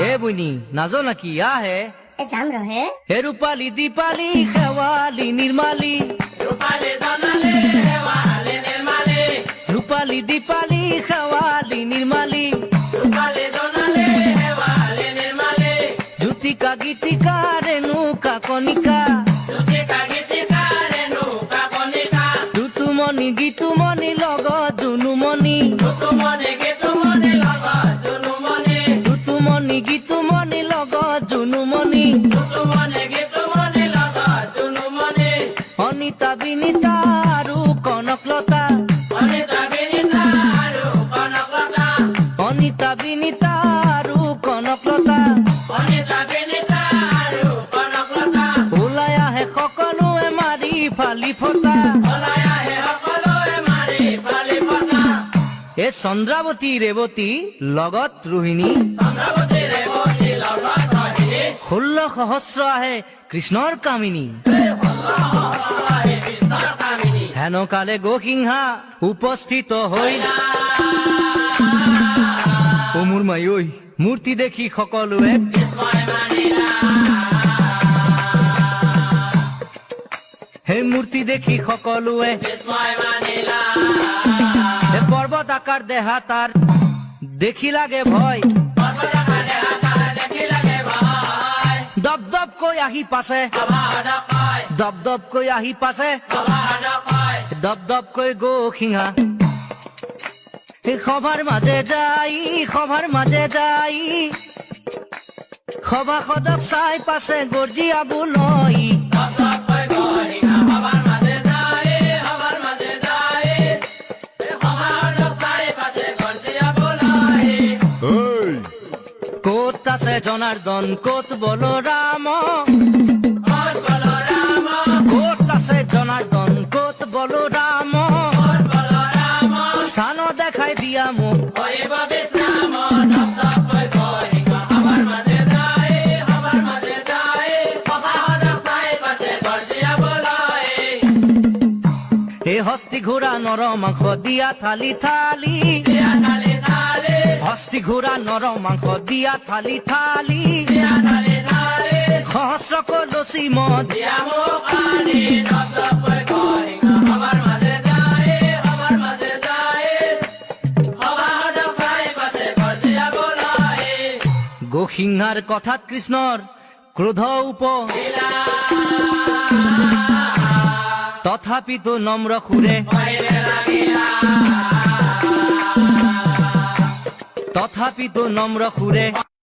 এ বুইনি নাজো নাকি আহে এ যাম ৰহে হে ৰূপালী দীপালী শেৱালী নিৰ্মালী ৰূপালী দীপালী শেৱালী নিৰ্মালী জ্যোতিকা গীতিকা ৰেণুকা কণিকা ঋতুমণি গীতুমণি লগত জুনুমণি ঋতুমণি গীতুমণি লগত জুনুমণি অনিতা বিনীতা আৰু কনকলতা অনিতা বিনীতা আৰু কনকলতা ওলাই আহে সকলোৱে মাৰি ফালি ফটা এ চন্দ্ৰাৱতী ৰেৱতী লগত ৰোহিণী 16 সহস্ৰ আহে কৃষ্ণৰ কামিনী হেনকালে গোসিংহা উপস্থিত হৈ ও মোৰ মাই ঐ মূৰ্তি দেখি সকলোৱে সেই মূৰ্তি দেখি সকলোৱে পৰ্বত আকাৰ দেহা তাৰ দেখি লাগে ভয় দপ দপ কৈ আহি পাছে দপ দপ কৈ আহি পাছে দপ দপ কৈ গোসিংহা সভাৰ মাজে যাই সভাসদক চাই পাছে গৰ্জিয়াবলৈ ক'ত আছে জনাৰ্দন ক'ত বলৰাম ক'ত আছে জনাৰ্দন ক'ত বলৰাম স্থান দেখাই দিয়া মোক এই হস্তি ঘোঁৰা নৰ মাংস দিয়া থালি থালি হস্তি ঘোঁৰা নৰ মাংস দিয়া থালি থালি সহস্ৰ কলচি মদ গোসিংহাৰ কথাত কৃষ্ণৰ ক্ৰোধ উপ তথাপিতো নম্ৰ সুৰে তথাপিতো নম্ৰ সুৰে